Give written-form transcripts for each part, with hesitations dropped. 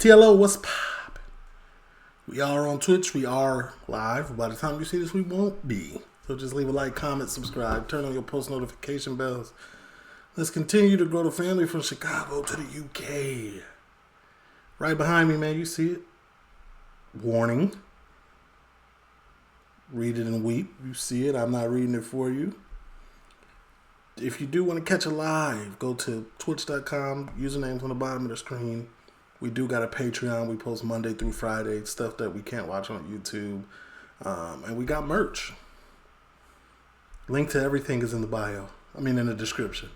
TLO, what's poppin'? We are on Twitch. We are live. By the time you see this, we won't be. So just leave a like, comment, subscribe, turn on your post notification bells. Let's continue to grow the family from Chicago to the UK. Right behind me, man, you see it. Warning. Read it and weep. You see it. I'm not reading it for you. If you do want to catch a live, go to twitch.com. Username's on the bottom of the screen. We do got a Patreon. We post Monday through Friday. Stuff that we can't watch on YouTube. And we got merch. Link to everything is in the bio. In the description.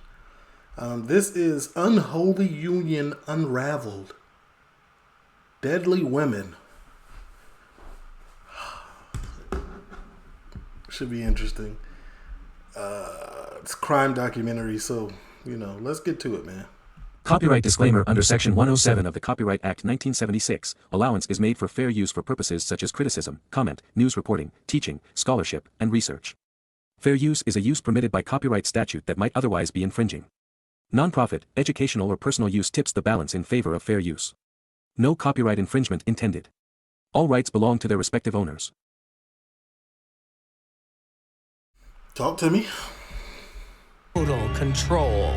This is Unholy Union Unraveled. Deadly Women. Should be interesting. It's a crime documentary, so, let's get to it, man. Copyright disclaimer. Under Section 107 of the Copyright Act 1976, allowance is made for fair use for purposes such as criticism, comment, news reporting, teaching, scholarship, and research. Fair use is a use permitted by copyright statute that might otherwise be infringing. Non-profit, educational or personal use tips the balance in favor of fair use. No copyright infringement intended. All rights belong to their respective owners. Talk to me. Total control.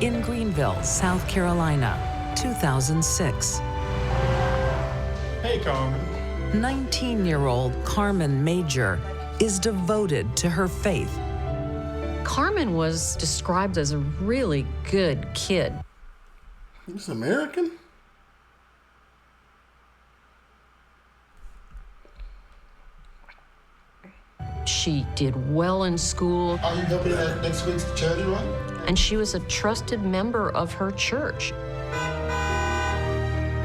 In Greenville, South Carolina, 2006. Hey, Carmen. 19-year-old Carmen Major is devoted to her faith. Carmen was described as a really good kid. He's American? She did well in school. Are you helping at next week's charity run? And she was a trusted member of her church.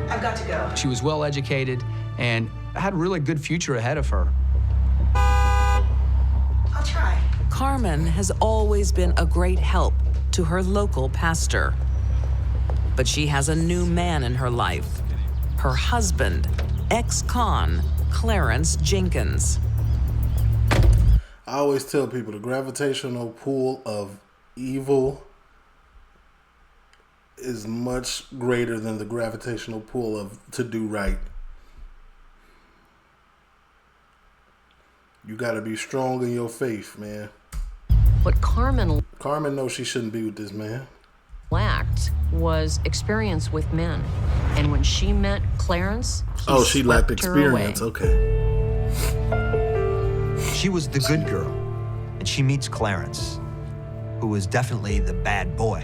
I've got to go. She was well educated and had a really good future ahead of her. I'll try. Carmen has always been a great help to her local pastor. But she has a new man in her life. Her husband, ex-con, Clarence Jenkins. I always tell people the gravitational pull of evil is much greater than the gravitational pull of to do right. You got to be strong in your faith, man. What Carmen knows she shouldn't be with this man. lacked was experience with men. And when she met Clarence, she lacked experience. Okay. She was the good girl, and she meets Clarence, who was definitely the bad boy.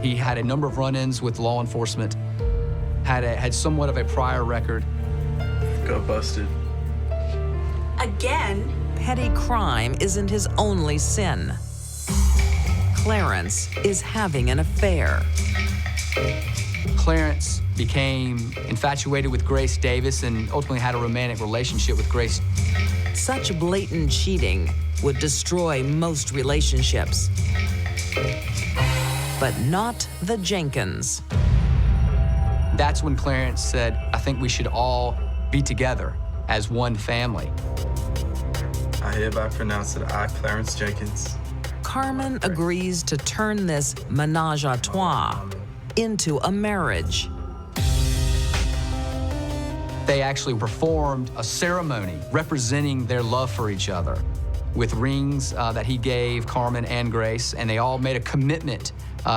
He had a number of run-ins with law enforcement, had somewhat of a prior record. Got busted. Again? Petty crime isn't his only sin. Clarence is having an affair. Clarence became infatuated with Grace Davis and ultimately had a romantic relationship with Grace. Such blatant cheating would destroy most relationships. But not the Jenkins. That's when Clarence said, I think we should all be together as one family. I hereby pronounce that I, Clarence Jenkins. Carmen agrees to turn this menage a trois into a marriage. They actually performed a ceremony representing their love for each other with rings that he gave Carmen and Grace, and they all made a commitment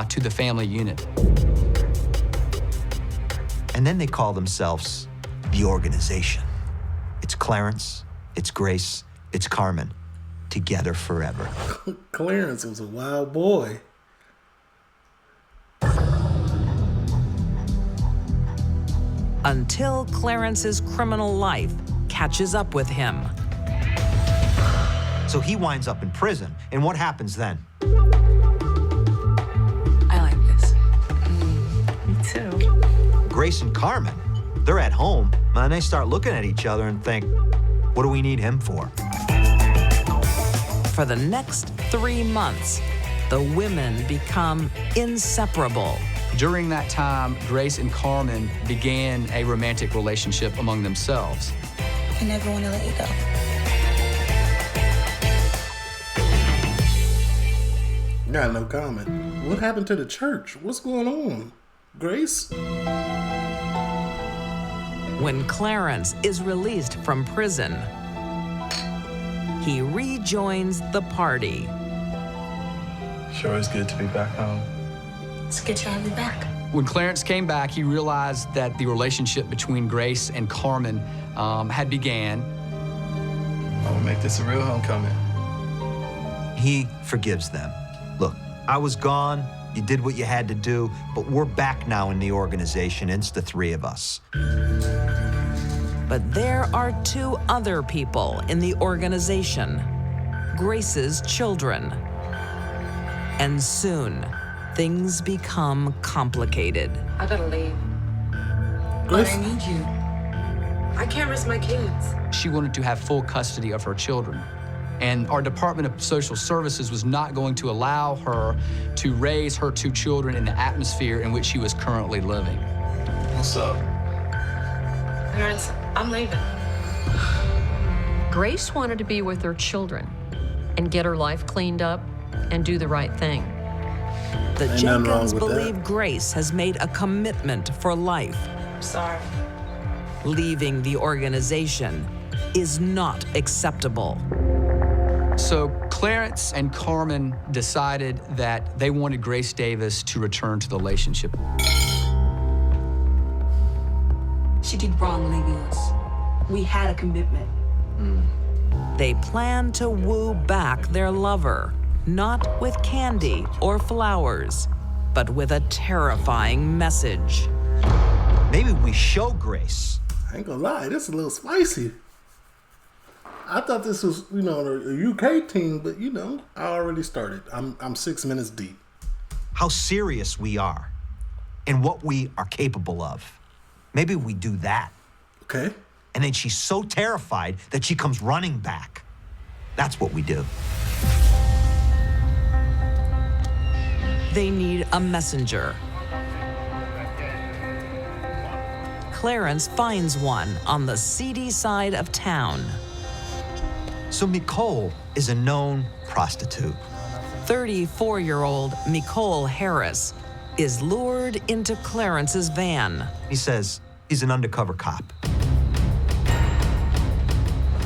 to the family unit. And then they call themselves the organization. It's Clarence, it's Grace, it's Carmen, together forever. Clarence was a wild boy. Until Clarence's criminal life catches up with him. So he winds up in prison, and what happens then? I like this. Me too. Grace and Carmen, they're at home, and they start looking at each other and think, what do we need him for? For the next 3 months, the women become inseparable. During that time, Grace and Carmen began a romantic relationship among themselves. I never want to let you go. Got no comment. What happened to the church? What's going on? Grace? When Clarence is released from prison, he rejoins the party. Sure is good to be back home. It's good to have you back. When Clarence came back, he realized that the relationship between Grace and Carmen had began. I will make this a real homecoming. He forgives them. Look, I was gone, you did what you had to do, but we're back now in the organization. It's the three of us. But there are two other people in the organization, Grace's children. And soon, things become complicated. I gotta leave. Grace? But I need you. I can't risk my kids. She wanted to have full custody of her children. And our Department of Social Services was not going to allow her to raise her two children in the atmosphere in which she was currently living. What's up? Parents, I'm leaving. Grace wanted to be with her children and get her life cleaned up and do the right thing. The Ain't nothing wrong Jenkins with believe that. Grace has made a commitment for life. I'm sorry. Leaving the organization is not acceptable. So Clarence and Carmen decided that they wanted Grace Davis to return to the relationship. She did wrong leaving us. We had a commitment. They plan to woo back their lover, not with candy or flowers, but with a terrifying message. Maybe we show Grace. I ain't gonna lie, this is a little spicy. I thought this was, a UK team, but I already started. I'm 6 minutes deep. How serious we are and what we are capable of. Maybe we do that. Okay. And then she's so terrified that she comes running back. That's what we do. They need a messenger. Clarence finds one on the seedy side of town. So Nicole is a known prostitute. 34-year-old Nicole Harris is lured into Clarence's van. He says he's an undercover cop.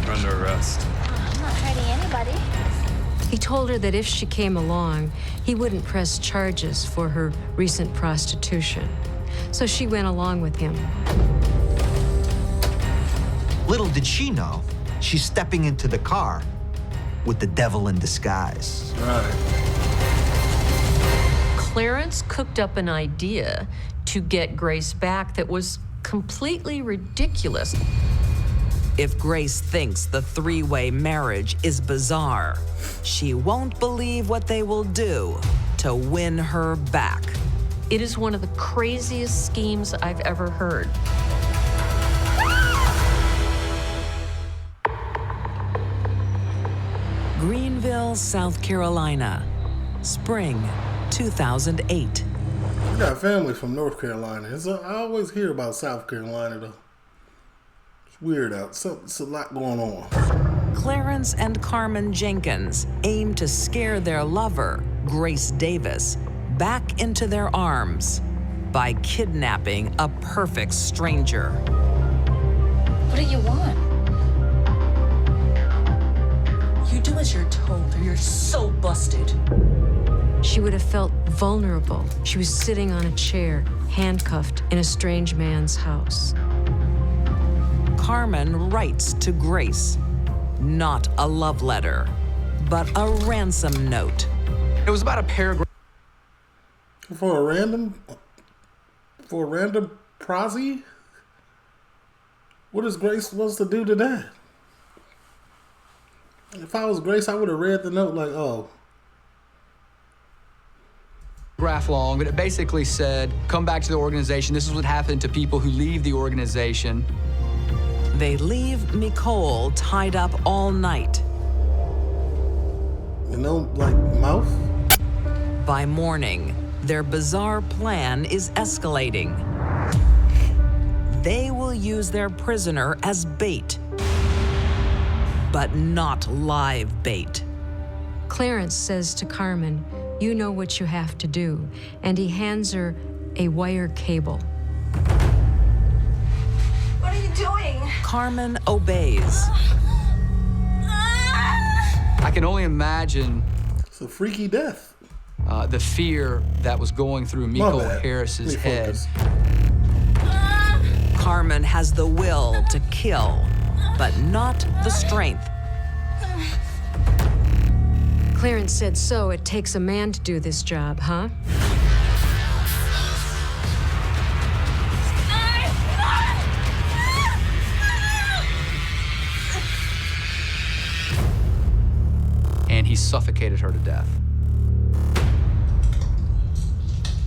You're under arrest. I'm not hurting anybody. He told her that if she came along, he wouldn't press charges for her recent prostitution. So she went along with him. Little did she know, she's stepping into the car with the devil in disguise. Right. Clarence cooked up an idea to get Grace back that was completely ridiculous. If Grace thinks the three-way marriage is bizarre, she won't believe what they will do to win her back. It is one of the craziest schemes I've ever heard. Greenville, South Carolina, spring 2008. We got family from North Carolina. I always hear about South Carolina, though. It's weird out. It's a lot going on. Clarence and Carmen Jenkins aim to scare their lover, Grace Davis, back into their arms by kidnapping a perfect stranger. What do you want? You do as you're told, or you're so busted. She would have felt vulnerable. She was sitting on a chair, handcuffed in a strange man's house. Carmen writes to Grace, not a love letter, but a ransom note. It was about a paragraph. For a random prosy? What is Grace supposed to do to that? If I was Grace, I would have read the note like, oh. Graph long, but it basically said, come back to the organization. This is what happened to people who leave the organization. They leave Nicole tied up all night. Like mouth? By morning, their bizarre plan is escalating. They will use their prisoner as bait, but not live bait. Clarence says to Carmen, "You know what you have to do," and he hands her a wire cable. What are you doing? Carmen obeys. I can only imagine It's a freaky death. the fear that was going through Miko Harris's head. Carmen has the will to kill, but not the strength. Clarence said, "So it takes a man to do this job, huh?" And he suffocated her to death.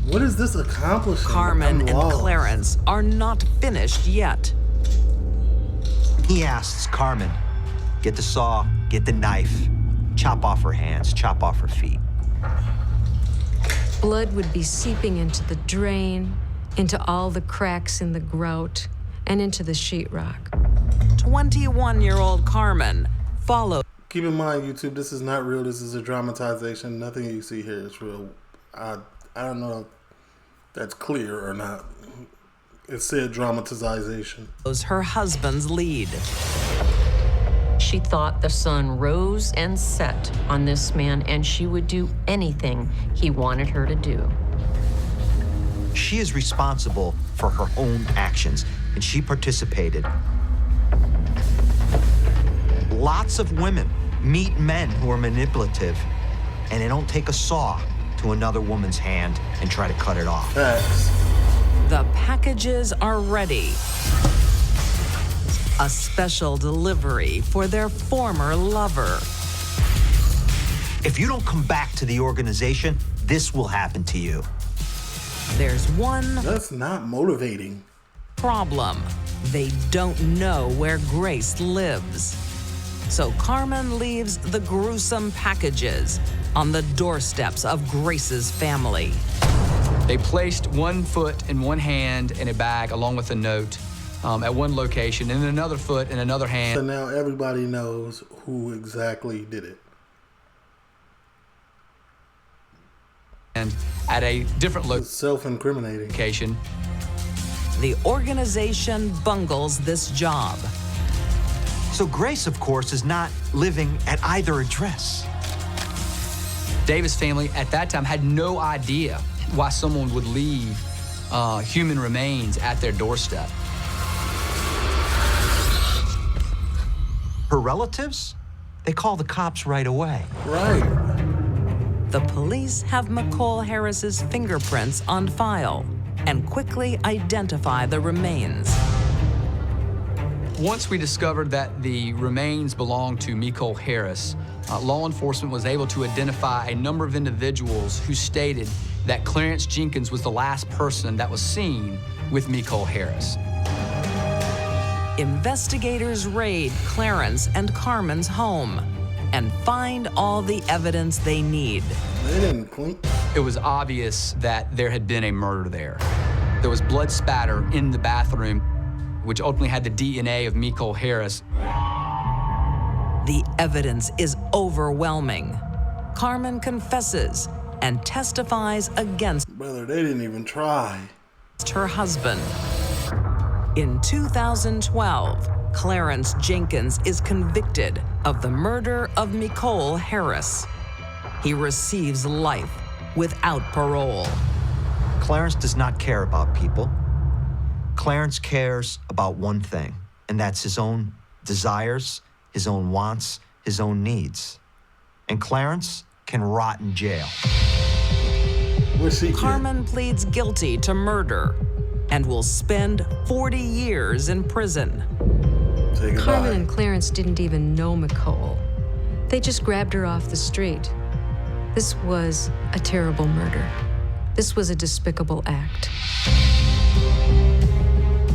What is this accomplishing? Carmen I'm and lost. Clarence are not finished yet. He asks Carmen, get the saw, get the knife, chop off her hands, chop off her feet. Blood would be seeping into the drain, into all the cracks in the grout, and into the sheetrock. 21-year-old Carmen followed. Keep in mind, YouTube, this is not real. This is a dramatization. Nothing you see here is real. I don't know if that's clear or not. It said dramatization. Her husband's lead. She thought the sun rose and set on this man, and she would do anything he wanted her to do. She is responsible for her own actions, and she participated. Lots of women meet men who are manipulative, and they don't take a saw to another woman's hand and try to cut it off. Facts. The packages are ready. A special delivery for their former lover. If you don't come back to the organization, this will happen to you. There's one That's not motivating. problem. They don't know where Grace lives. So Carmen leaves the gruesome packages on the doorsteps of Grace's family. They placed one foot in one hand in a bag along with a note at one location, and another foot in another So hand. now everybody knows who exactly did it. And at a different It's self-incriminating. location. The organization bungles this job. So Grace, of course, is not living at either address. Davis family at that time had no idea why someone would leave human remains at their doorstep. Her relatives, they call the cops right away. Right. The police have McCall Harris's fingerprints on file and quickly identify the remains. Once we discovered that the remains belonged to Miko Harris, law enforcement was able to identify a number of individuals who stated that Clarence Jenkins was the last person that was seen with Miko Harris. Investigators raid Clarence and Carmen's home and find all the evidence they need. They didn't clean. It was obvious that there had been a murder there. There was blood spatter in the bathroom, which ultimately had the DNA of Miko Harris. The evidence is overwhelming. Carmen confesses and testifies against Brother, they didn't even try. her husband. In 2012, Clarence Jenkins is convicted of the murder of Miko Harris. He receives life without parole. Clarence does not care about people. Clarence cares about one thing, and that's his own desires, his own wants, his own needs. And Clarence can rot in jail. What's he Carmen pleads guilty to murder and will spend 40 years in prison. Say goodbye. Carmen and Clarence didn't even know McCall. They just grabbed her off the street. This was a terrible murder. This was a despicable act.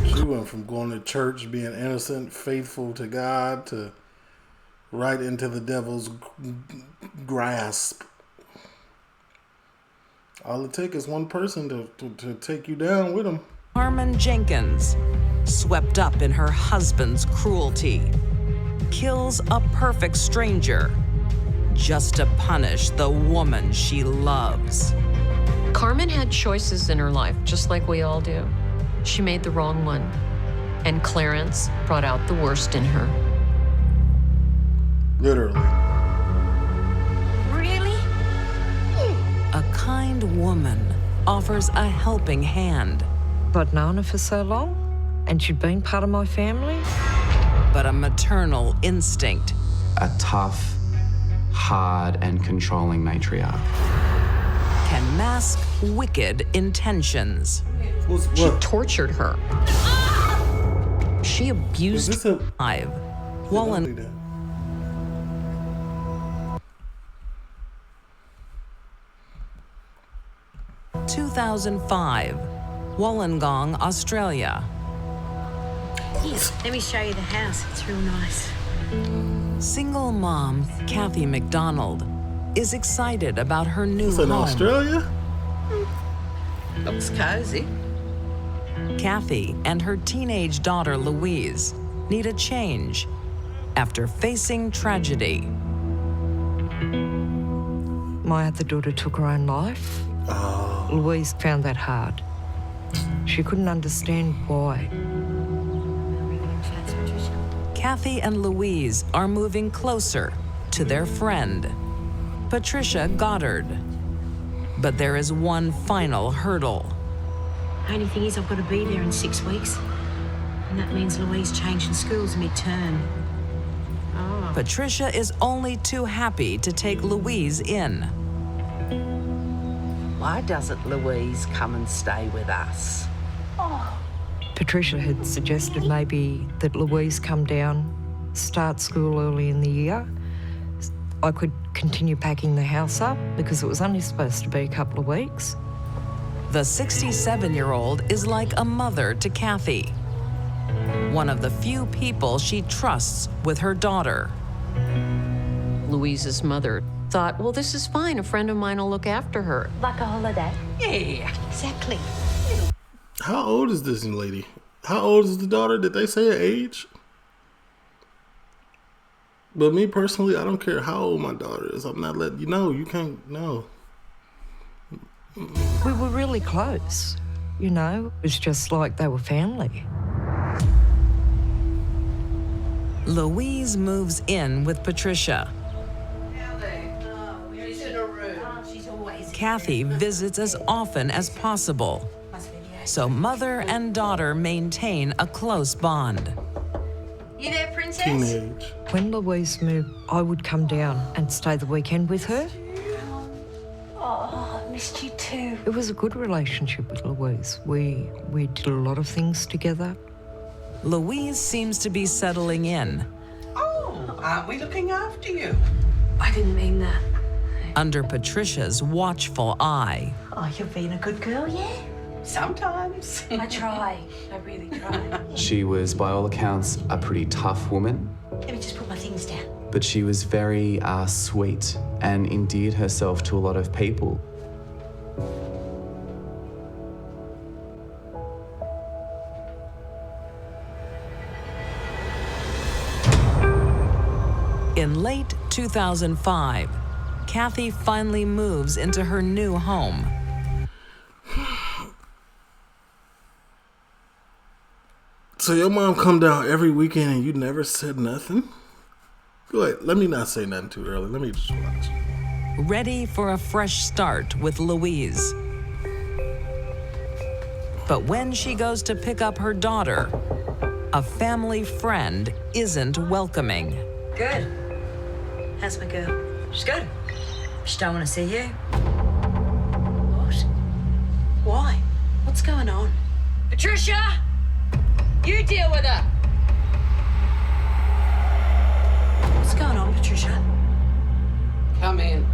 She went from going to church, being innocent, faithful to God, to right into the devil's grasp. All it takes is one person to take you down with them. Carmen Jenkins, swept up in her husband's cruelty, kills a perfect stranger just to punish the woman she loves. Carmen had choices in her life, just like we all do. She made the wrong one, and Clarence brought out the worst in her. Literally. Really? A kind woman offers a helping hand. I'd known her for so long, and she'd been part of my family. But a maternal instinct. A tough, hard, and controlling matriarch. Can mask wicked intentions. She tortured her. She abused her alive. Wallen. 2005, Wollongong, Australia. Here, let me show you the house. It's real nice. Single mom Kathy McDonald is excited about her new It's home. in Australia? Looks cozy. Kathy and her teenage daughter Louise need a change after facing tragedy. My other daughter took her own life. Louise found that hard. She couldn't understand why. Kathy and Louise are moving closer to their friend, Patricia Goddard. But there is one final hurdle. Only thing is, I've got to be there in 6 weeks. And that means Louise changing schools mid-term. Patricia is only too happy to take Louise in. Why doesn't Louise come and stay with us? Patricia had suggested maybe that Louise come down, start school early in the year. I could continue packing the house up because it was only supposed to be a couple of weeks. The 67-year-old is like a mother to Kathy, one of the few people she trusts with her daughter. Louise's mother thought, well, this is fine. A friend of mine will look after her. Like a holiday. Yeah. Exactly. How old is this lady? How old is the daughter? Did they say her age? But me personally, I don't care how old my daughter is. I'm not letting you know. You can't know. We were really close, you know. It was just like they were family. Louise moves in with Patricia. Kathy visits as often as possible, so mother and daughter maintain a close bond. You there, princess? Teenage. When Louise moved, I would come down and stay the weekend with her. Oh, I missed you too. It was a good relationship with Louise. We did a lot of things together. Louise seems to be settling in. Oh, aren't we looking after you? I didn't mean that. Under Patricia's watchful eye. Oh, you're being a good girl, yeah? Sometimes. I try. I really try. She was, by all accounts, a pretty tough woman, Let me just put my things down. but she was very sweet and endeared herself to a lot of people. In late 2005, Kathy finally moves into her new home. So your mom come down every weekend and you never said nothing? Wait, let me not say nothing too early. Let me just watch. Ready for a fresh start with Louise. But when she goes to pick up her daughter, a family friend isn't welcoming. Good. How's my girl? She's good. She don't want to see you. What? Why? What's going on? Patricia! You deal with her! What's going on, Patricia? Come in.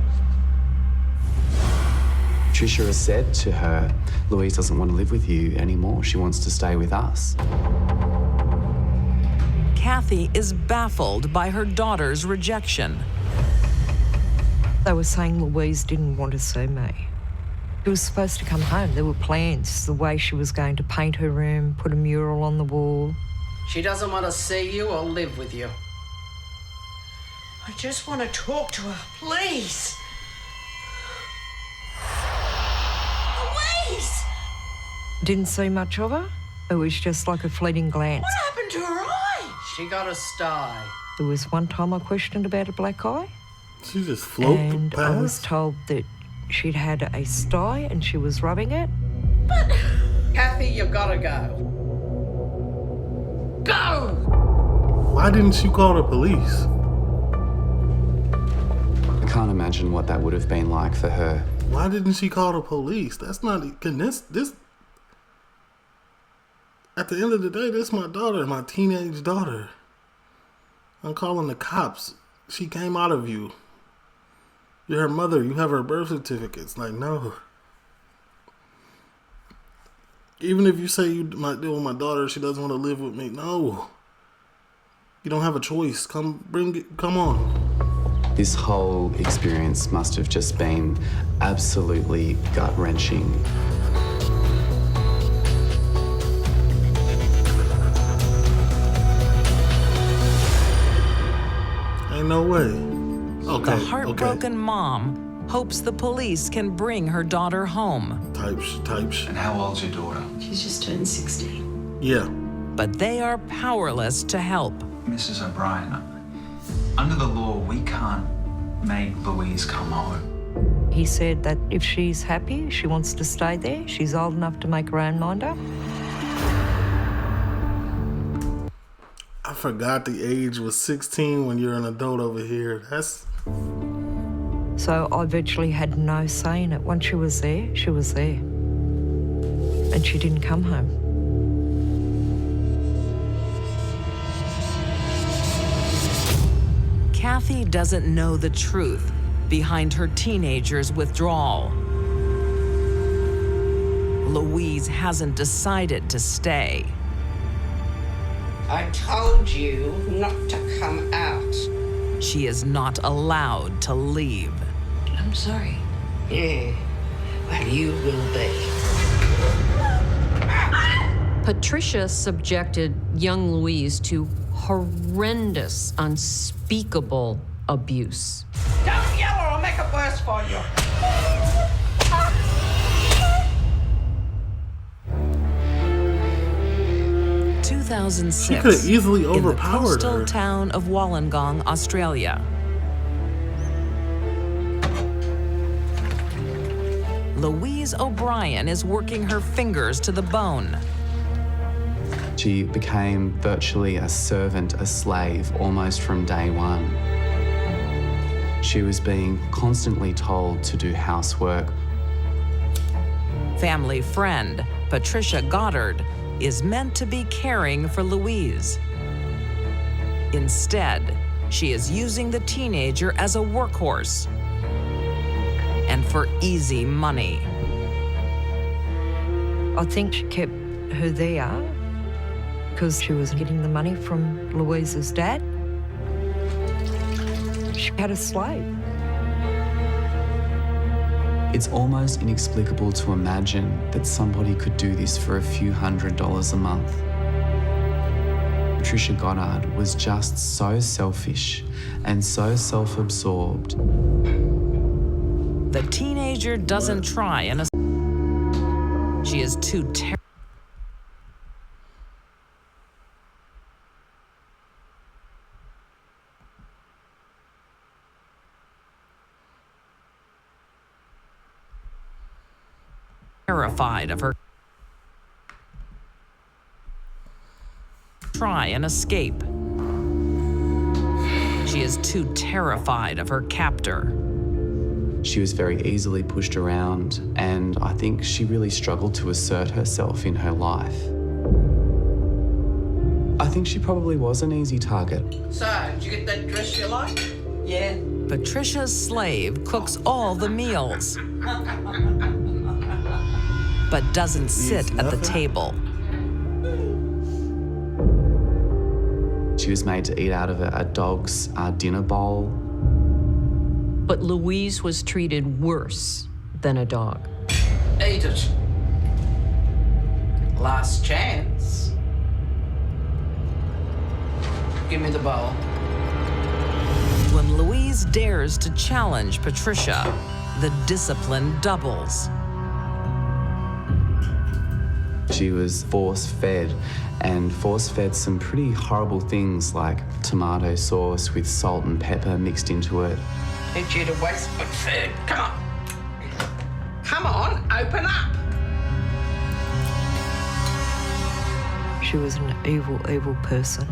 Patricia has said to her, Louise doesn't want to live with you anymore. She wants to stay with us. Kathy is baffled by her daughter's rejection. They were saying Louise didn't want to see me. She was supposed to come home. There were plans, the way she was going to paint her room, put a mural on the wall. She doesn't want to see you or live with you. I just want to talk to her, please. Louise! Didn't see much of her. It was just like a fleeting glance. What happened to her eye? She got a sty. There was one time I questioned about a black eye. She just floated and past. I was told that she'd had a sty and she was rubbing it. But... Kathy, you gotta go. Go! Why didn't she call the police? I can't imagine what that would have been like for her. Why didn't she call the police? That's not... Can this... At the end of the day, this is my daughter, my teenage daughter. I'm calling the cops. She came out of you. You're her mother. You have her birth certificates. Like, no. Even if you say you might deal with my daughter, she doesn't want to live with me. No. You don't have a choice. Come on. This whole experience must have just been absolutely gut-wrenching. Ain't no way. Okay. The heartbroken mom hopes the police can bring her daughter home. Types. And how old's your daughter? She's just turned 16. Yeah. But they are powerless to help. Mrs. O'Brien, under the law, we can't make Louise come home. He said that if she's happy, she wants to stay there, she's old enough to make her own mind up. I forgot the age was 16 when you're an adult over here. That's... So I virtually had no say in it. Once she was there, she was there. And she didn't come home. Kathy doesn't know the truth behind her teenager's withdrawal. Louise hasn't decided to stay. I told you not to come out. She is not allowed to leave. I'm sorry. Yeah, well, you will be. Patricia subjected young Louise to horrendous, unspeakable abuse. Don't yell or I'll make it worse for you. 2006, she could have easily in the overpowered coastal her. town of Wollongong, Australia. Louise O'Brien is working her fingers to the bone. She became virtually a servant, a slave, almost from day one. She was being constantly told to do housework. Family friend Patricia Goddard is meant to be caring for Louise. Instead, she is using the teenager as a workhorse and for easy money. I think she kept her there because she was getting the money from Louise's dad. She had a slave. It's almost inexplicable to imagine that somebody could do this for a few $100s a month. Patricia Goddard was just so selfish and so self-absorbed. The teenager doesn't try and she is too terrified of her. Try and escape. She is too terrified of her captor. She was very easily pushed around, and I think she really struggled to assert herself in her life. I think she probably was an easy target. So, did you get that dress you like? Yeah. Patricia's slave cooks all the meals, but doesn't sit at the table. She was made to eat out of a dog's dinner bowl. But Louise was treated worse than a dog. Eat it. Last chance. Give me the bowl. When Louise dares to challenge Patricia, the discipline doubles. She was force-fed, and force-fed some pretty horrible things like tomato sauce with salt and pepper mixed into it. Need you to waste good food. Come on. Come on, open up. She was an evil, evil person.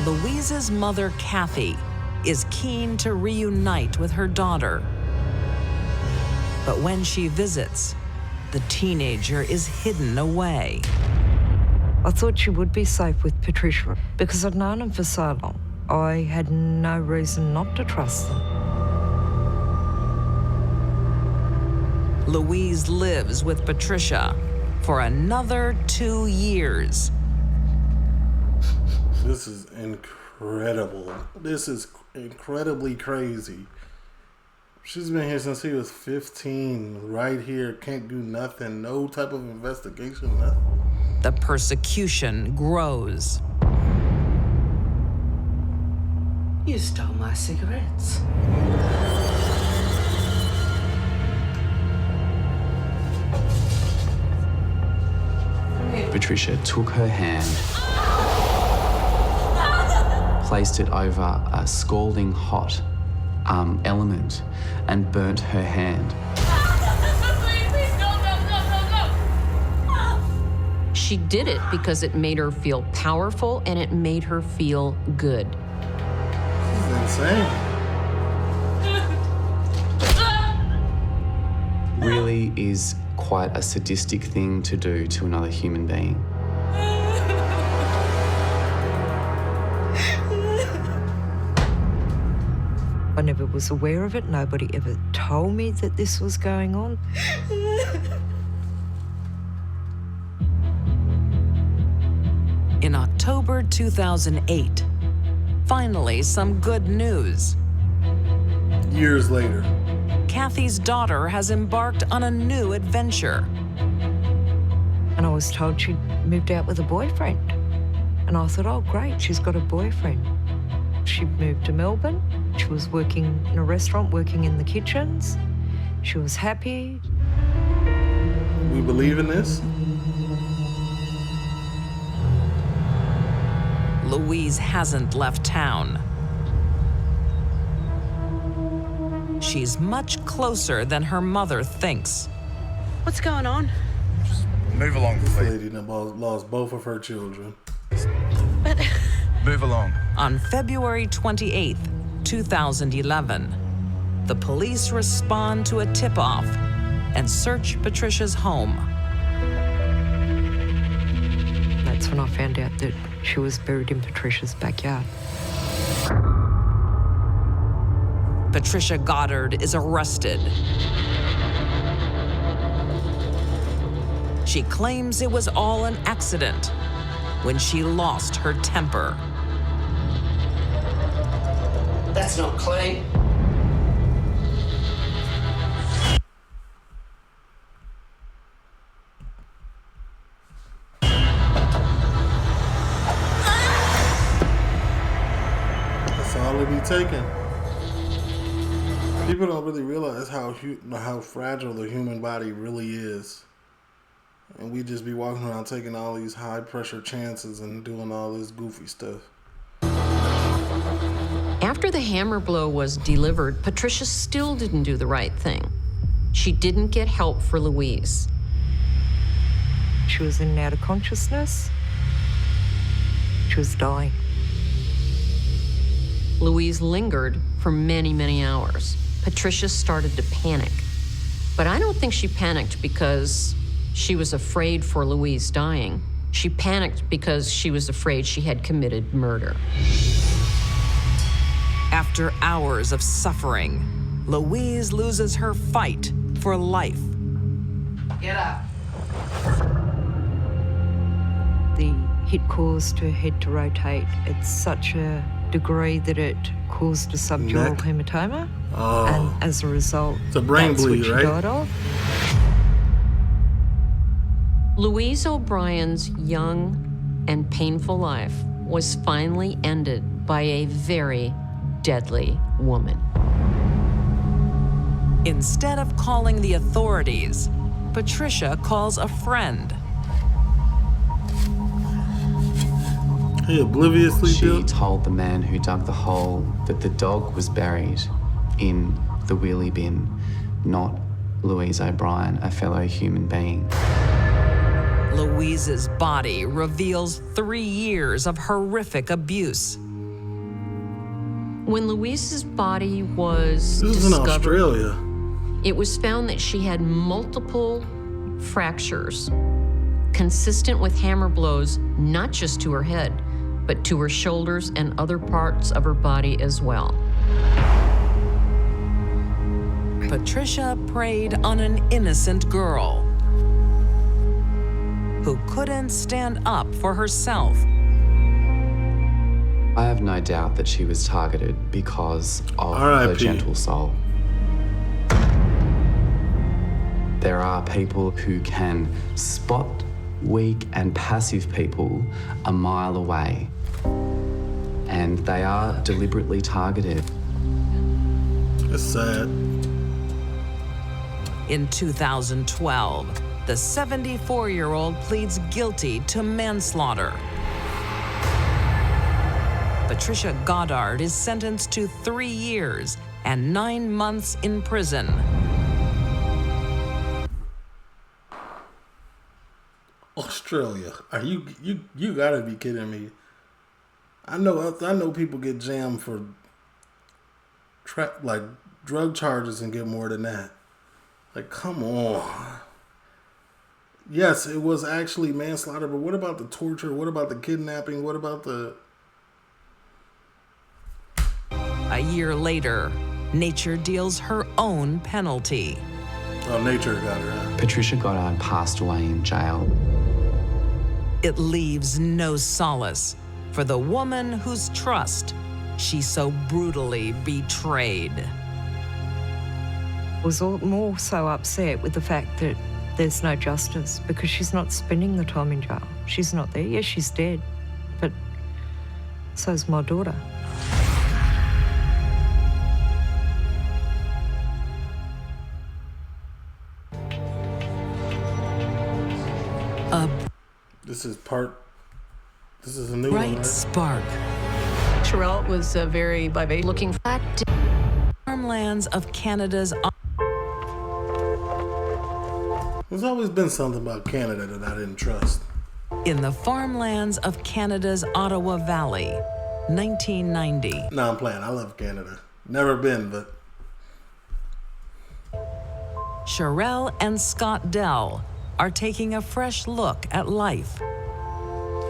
Louise's mother, Kathy, is keen to reunite with her daughter. But when she visits, the teenager is hidden away. I thought she would be safe with Patricia because I'd known him for so long. I had no reason not to trust them. Louise lives with Patricia for another 2 years. This is incredible. This is incredibly crazy. She's been here since he was 15, right here, can't do nothing, no type of investigation, nothing. The persecution grows. You stole my cigarettes. Patricia took her hand, placed it over a scalding hot element and burnt her hand. She did it because it made her feel powerful and it made her feel good. This is insane. Really is quite a sadistic thing to do to another human being. I never was aware of it. Nobody ever told me that this was going on. In October 2008, finally some good news. Years later, Kathy's daughter has embarked on a new adventure. And I was told she'd moved out with a boyfriend. And I thought, oh, great, she's got a boyfriend. She'd moved to Melbourne. She was working in a restaurant, working in the kitchens. She was happy. we believe in this? Louise hasn't left town. She's much closer than her mother thinks. What's going on? Move along, This please. lady lost both of her children. But Move along. On February 28th, 2011, the police respond to a tip-off and search Patricia's home. That's when I found out that she was buried in Patricia's backyard. Patricia Goddard is arrested. She claims it was all an accident when she lost her temper. That's not clean. That's all it be taking. People don't really realize how fragile the human body really is. And we just be walking around taking all these high pressure chances and doing all this goofy stuff. After the hammer blow was delivered, Patricia still didn't do the right thing. She didn't get help for Louise. She was in and out of consciousness. She was dying. Louise lingered for many, many hours. Patricia started to panic. But I don't think she panicked because she was afraid for Louise dying. She panicked because she was afraid she had committed murder. After hours of suffering, Louise loses her fight for life. Get up. The hit caused her head to rotate at such a degree that it caused a subdural hematoma. Oh. And as a result, it's a brain that's bleed, what she right? died of. Louise O'Brien's young and painful life was finally ended by a very deadly woman. Instead of calling the authorities, Patricia calls a friend. He obliviously She told the man who dug the hole that the dog was buried in the wheelie bin, not Louise O'Brien, a fellow human being. Louise's body reveals 3 years of horrific abuse. When Louise's body was This is in discovered, Australia. it was found that she had multiple fractures consistent with hammer blows, not just to her head, but to her shoulders and other parts of her body as well. Patricia preyed on an innocent girl who couldn't stand up for herself. I have no doubt that she was targeted because of her R.I.P. gentle soul. There are people who can spot weak and passive people a mile away, and they are deliberately targeted. It's sad. In 2012, the 74-year-old pleads guilty to manslaughter. Patricia Goddard is sentenced to 3 years and 9 months in prison. Australia. Are you gotta be kidding me. I know people get jammed for like drug charges and get more than that. Like, come on. Yes, it was actually manslaughter, but what about the torture? What about the kidnapping? What about the... A year later, nature deals her own penalty. Oh, nature got her out. Patricia Goddard passed away in jail. It leaves no solace for the woman whose trust she so brutally betrayed. I was more so upset with the fact that there's no justice because she's not spending the time in jail. She's not there. Yes, she's dead, but so's my daughter. This is a new bright one, right? spark. Sherelle was very vivacious. Looking fat. Farmlands of Canada's... There's always been something about Canada that I didn't trust. In the farmlands of Canada's Ottawa Valley, 1990. No, I'm playing. I love Canada. Never been, but... Sherelle and Scott Dell are taking a fresh look at life.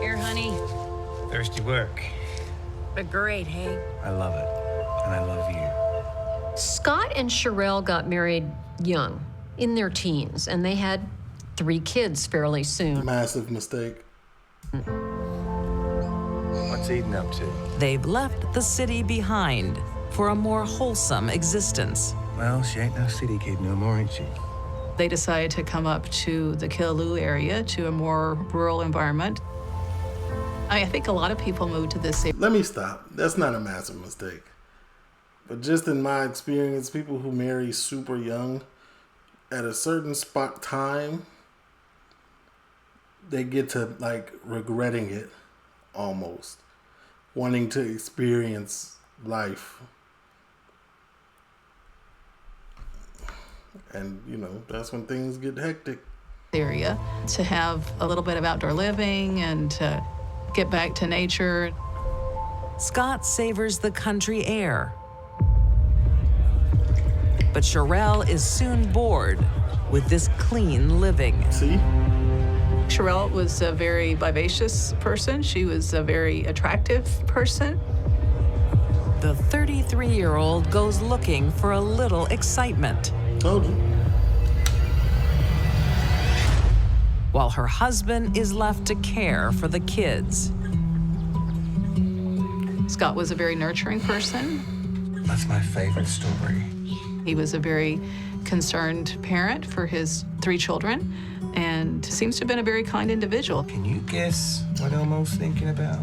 Here, honey. Thirsty work. But great, hey? I love it. And I love you. Scott and Sherelle got married young, in their teens, and they had 3 kids fairly soon. Massive mistake. What's Eden up to? They've left the city behind for a more wholesome existence. Well, she ain't no city kid no more, ain't she? They decided to come up to the Killaloe area, to a more rural environment. I think a lot of people moved to this area. Let me stop. That's not a massive mistake. But just in my experience, people who marry super young, at a certain time, they get to, like, regretting it, almost. Wanting to experience life. And, you know, that's when things get hectic. Area to have a little bit of outdoor living and to get back to nature. Scott savors the country air. But Sherelle is soon bored with this clean living. See? Sherelle was a very vivacious person. She was a very attractive person. The 33-year-old goes looking for a little excitement. Told you. While her husband is left to care for the kids. Scott was a very nurturing person. That's my favorite story. He was a very concerned parent for his 3 children and seems to have been a very kind individual. Can you guess what Elmo's thinking about?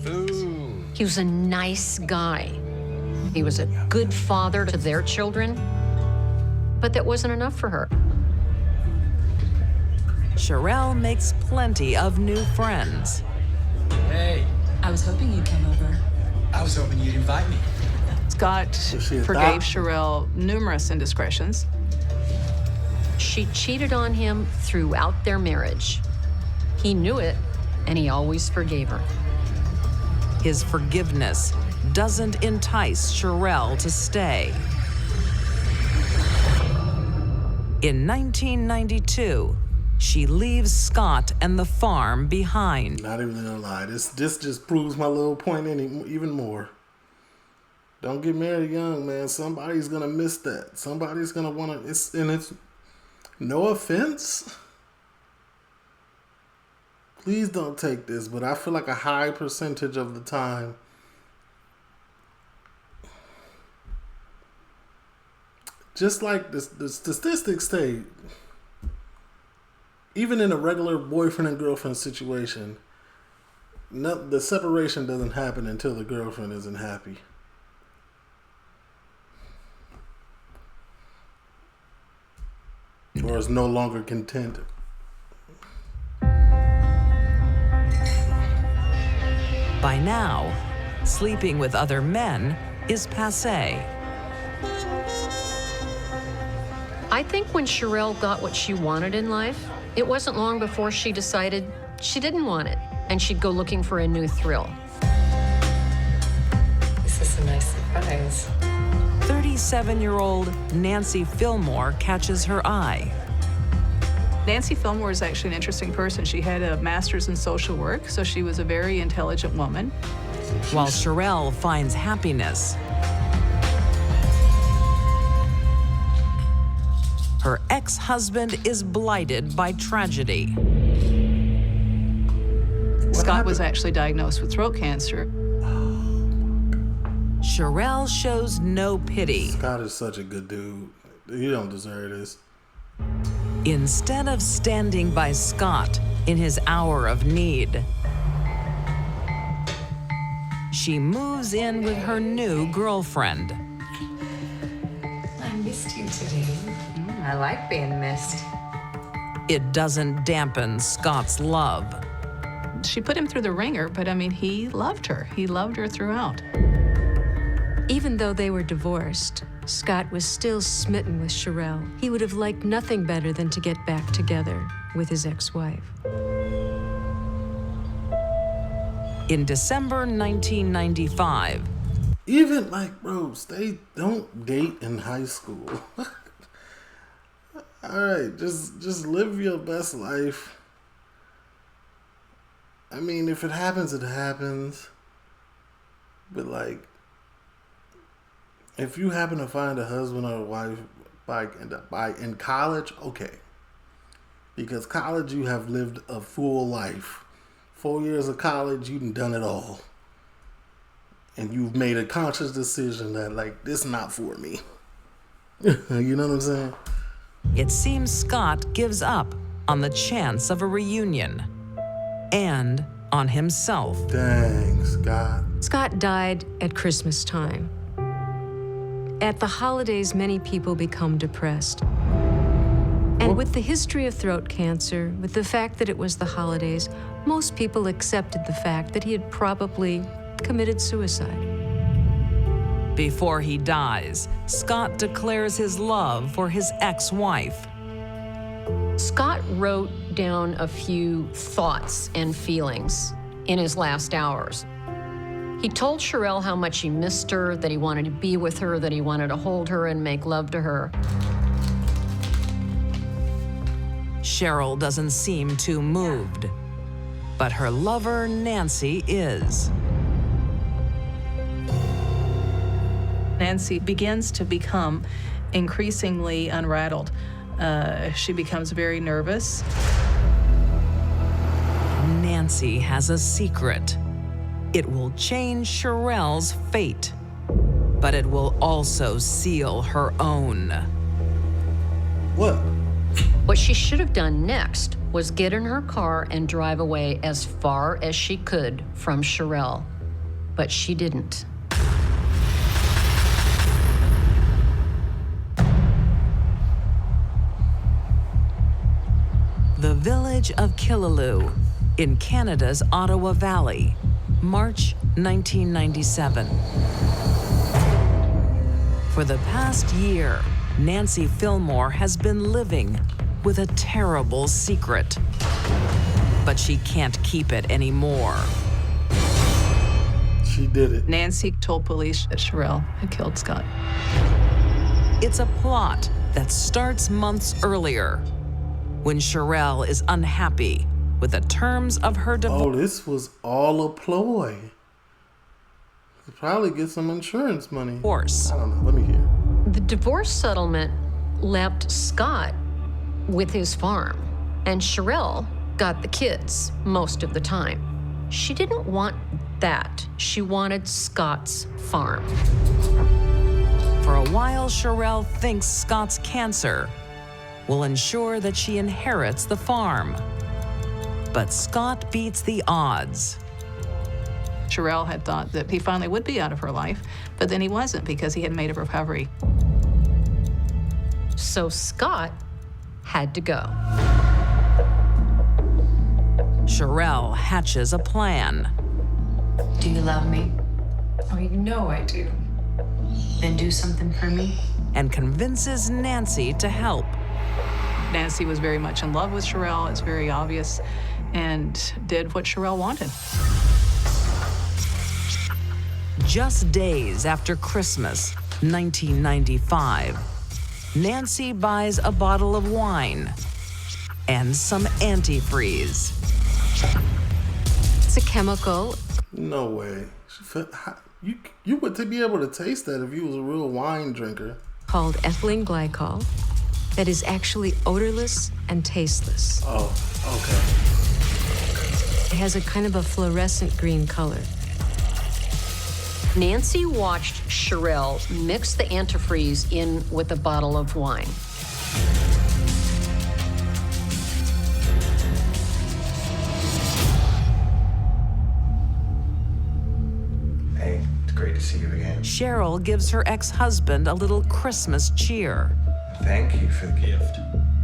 Food. He was a nice guy. He was a good father to their children, but that wasn't enough for her. Sherelle makes plenty of new friends. Hey. I was hoping you'd come over. I was hoping you'd invite me. Scott forgave Sherelle numerous indiscretions. She cheated on him throughout their marriage. He knew it, and he always forgave her. His forgiveness doesn't entice Sherelle to stay. In 1992, she leaves Scott and the farm behind. Not even gonna lie, this just proves my little point even more. Don't get married young, man. Somebody's gonna miss that. Somebody's gonna wanna. It's no offense. Please don't take this, but I feel like a high percentage of the time, just like the statistics say, even in a regular boyfriend and girlfriend situation, the separation doesn't happen until the girlfriend isn't happy. Or is no longer content. By now, sleeping with other men is passé. I think when Sherelle got what she wanted in life, it wasn't long before she decided she didn't want it, and she'd go looking for a new thrill. This is a nice surprise. 37-year-old Nancy Fillmore catches her eye. Nancy Fillmore is actually an interesting person. She had a master's in social work, so she was a very intelligent woman. While Sherelle finds happiness, her ex-husband is blighted by tragedy. Scott was actually diagnosed with throat cancer. Sherelle shows no pity. Scott is such a good dude. He don't deserve this. Instead of standing by Scott in his hour of need, she moves in with her new girlfriend. I missed you today. I like being missed. It doesn't dampen Scott's love. She put him through the ringer, but I mean, he loved her. He loved her throughout. Even though they were divorced, Scott was still smitten with Sherelle. He would have liked nothing better than to get back together with his ex-wife. In December 1995, even like, bros, they don't date in high school. All right, just live your best life. I mean, if it happens, it happens. But like, if you happen to find a husband or a wife in college, okay. Because college, you have lived a full life. 4 years of college, you've done it all. And you've made a conscious decision that, like, this is not for me. You know what I'm saying? it seems Scott gives up on the chance of a reunion and on himself. Dang, Scott. Scott died at Christmas time. At the holidays, many people become depressed. And with the history of throat cancer, with the fact that it was the holidays, most people accepted the fact that he had probably committed suicide. Before he dies, Scott declares his love for his ex-wife. Scott wrote down a few thoughts and feelings in his last hours. He told Sherelle how much he missed her, that he wanted to be with her, that he wanted to hold her and make love to her. Cheryl doesn't seem too moved, but her lover, Nancy, is. Nancy begins to become increasingly unrattled. She becomes very nervous. Nancy has a secret. It will change Sherelle's fate, but it will also seal her own. What? What she should have done next was get in her car and drive away as far as she could from Sherelle, but she didn't. The village of Killaloe in Canada's Ottawa Valley, March 1997. For the past year, Nancy Fillmore has been living with a terrible secret, but she can't keep it anymore. She did it. Nancy told police that Sherelle had killed Scott. It's a plot that starts months earlier when Sherelle is unhappy with the terms of her divorce. Oh, this was all a ploy. To probably get some insurance money. I don't know. Let me hear. The divorce settlement left Scott with his farm, and Sherelle got the kids most of the time. She didn't want that. She wanted Scott's farm. For a while, Sherelle thinks Scott's cancer will ensure that she inherits the farm. But Scott beats the odds. Sherelle had thought that he finally would be out of her life, but then he wasn't because he had made a recovery. So Scott had to go. Sherelle hatches a plan. Do you love me? Oh, you know I do. Then do something for me. And convinces Nancy to help. Nancy was very much in love with Sherelle, it's very obvious, and did what Sherelle wanted. Just days after Christmas, 1995, Nancy buys a bottle of wine and some antifreeze. It's a chemical. No way. You would be able to taste that if you was a real wine drinker. Called ethylene glycol that is actually odorless and tasteless. Oh, okay. It has a kind of a fluorescent green color. Nancy watched Sherelle mix the antifreeze in with a bottle of wine. Hey, it's great to see you again. Cheryl gives her ex-husband a little Christmas cheer. Thank you for the gift.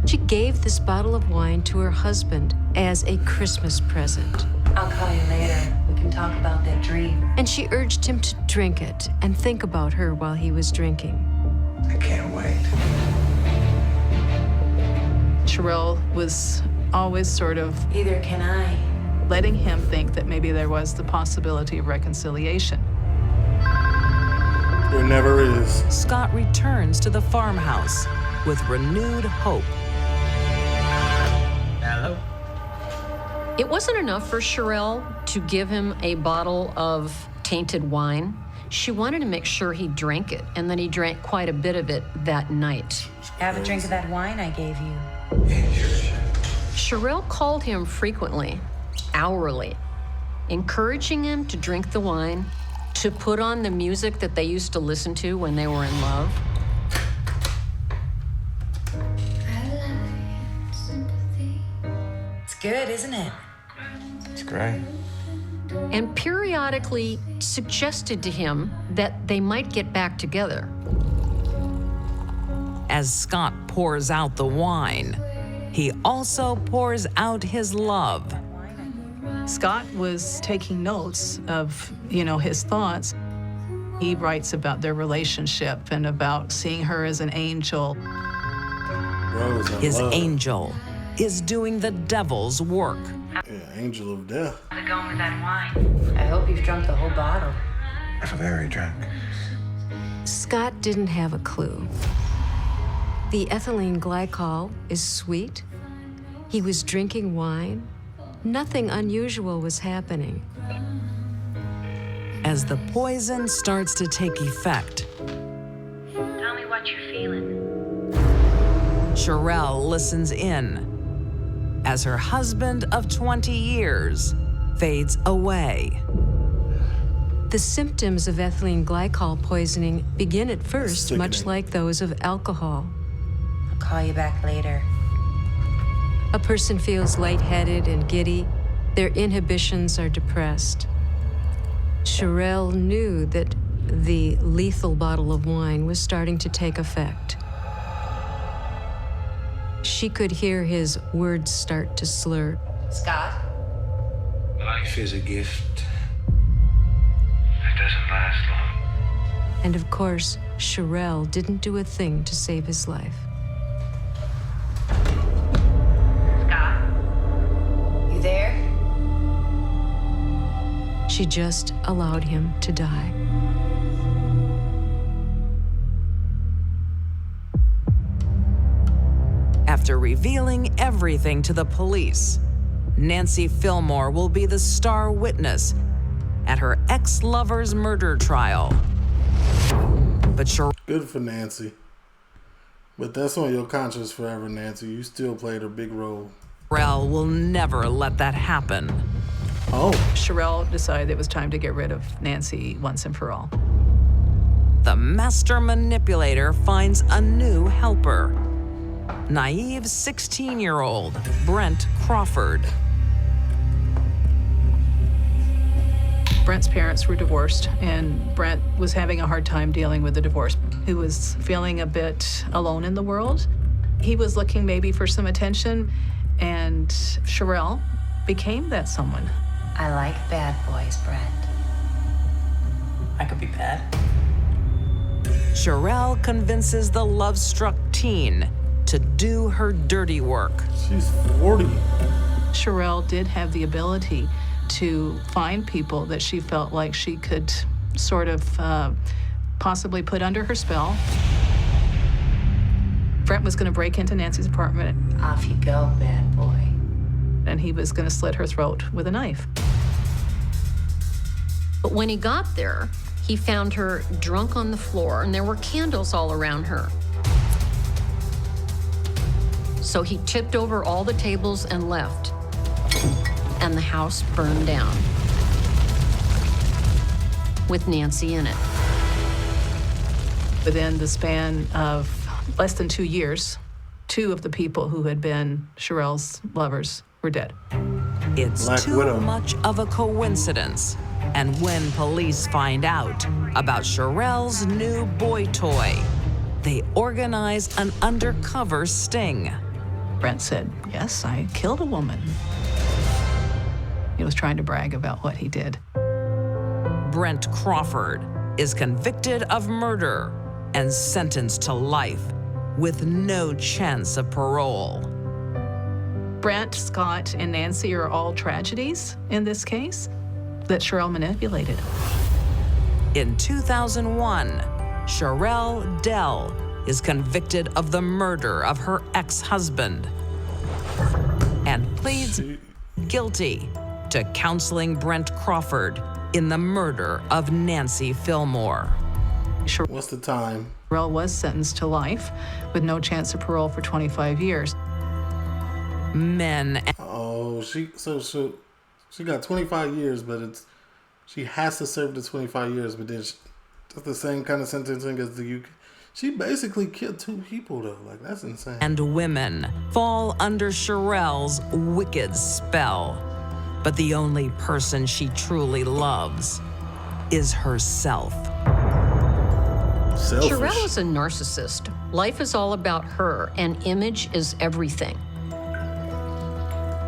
She gave this bottle of wine to her husband as a Christmas present. I'll call you later. We can talk about that dream. And she urged him to drink it and think about her while he was drinking. I can't wait. Sherelle was always sort of Either can I. letting him think that maybe there was the possibility of reconciliation. There never is. Scott returns to the farmhouse with renewed hope. Hello? It wasn't enough for Sherelle to give him a bottle of tainted wine. She wanted to make sure he drank it, and then he drank quite a bit of it that night. Have a drink of that wine I gave you. Sherelle called him frequently, hourly, encouraging him to drink the wine, to put on the music that they used to listen to when they were in love. It's good, isn't it? It's great. And periodically suggested to him that they might get back together. As Scott pours out the wine, he also pours out his love. Scott was taking notes of, his thoughts. He writes about their relationship and about seeing her as an angel. Rose, His angel is doing the devil's work. Yeah, angel of death. How's it going with that wine? I hope you've drunk the whole bottle. I'm very drunk. Scott didn't have a clue. The ethylene glycol is sweet. He was drinking wine. Nothing unusual was happening. As the poison starts to take effect, Tell me what you're feeling. Sherelle listens in as her husband of 20 years fades away. The symptoms of ethylene glycol poisoning begin at first much Sickening. like those of alcohol. I'll call you back later. A person feels lightheaded and giddy. Their inhibitions are depressed. Sherelle knew that the lethal bottle of wine was starting to take effect. She could hear his words start to slur. Scott? Life is a gift. It doesn't last long. And of course, Sherelle didn't do a thing to save his life. Scott? You there? She just allowed him to die. After revealing everything to the police, Nancy Fillmore will be the star witness at her ex-lover's murder trial. But Good for Nancy. But that's on your conscience forever, Nancy. You still played a big role. Sherelle will never let that happen. Oh. Sherelle decided it was time to get rid of Nancy once and for all. The master manipulator finds a new helper. Naive 16-year-old Brent Crawford. Brent's parents were divorced, and Brent was having a hard time dealing with the divorce. He was feeling a bit alone in the world. He was looking maybe for some attention, and Sherelle became that someone. I like bad boys, Brent. I could be bad. Sherelle convinces the love-struck teen to do her dirty work. She's 40. Sherelle did have the ability to find people that she felt like she could sort of possibly put under her spell. Brent was going to break into Nancy's apartment. Off you go, bad boy. And he was going to slit her throat with a knife. But when he got there, he found her drunk on the floor, and there were candles all around her. So he tipped over all the tables and left, and the house burned down with Nancy in it. Within the span of less than 2 years, 2 of the people who had been Sherelle's lovers were dead. It's Black too Widow. much of a coincidence. And when police find out about Sherelle's new boy toy, they organize an undercover sting. Brent said, yes, I killed a woman. He was trying to brag about what he did. Brent Crawford is convicted of murder and sentenced to life with no chance of parole. Brent, Scott, and Nancy are all tragedies in this case that Sherelle manipulated. In 2001, Sherelle Dell is convicted of the murder of her ex-husband and pleads guilty to counseling Brent Crawford in the murder of Nancy Fillmore. What's the time? Sherelle was sentenced to life with no chance of parole for 25 years. Men. Oh, she got 25 years, but she has to serve the 25 years, but then that's the same kind of sentencing as the UK. She basically killed 2 people though. Like, that's insane. And women fall under Sherelle's wicked spell. But the only person she truly loves is herself. Selfish. Sherelle is a narcissist. Life is all about her, and image is everything.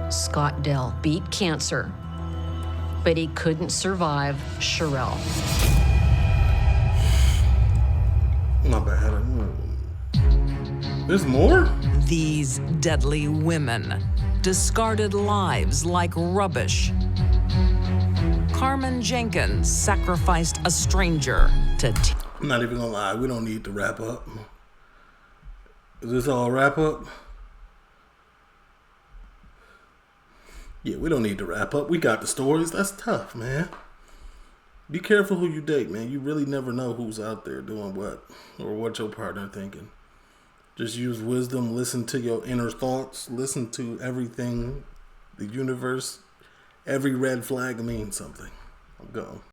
Scott Dell beat cancer, but he couldn't survive Sherelle. My bad. There's more? These deadly women discarded lives like rubbish. Carmen Jenkins sacrificed a stranger to I'm not even gonna lie, we don't need to wrap up. Is this all wrap up? Yeah, we don't need to wrap up. We got the stories. That's tough, man. Be careful who you date, man. You really never know who's out there doing what or what your partner thinking. Just use wisdom. Listen to your inner thoughts. Listen to everything, the universe. Every red flag means something. I'm going.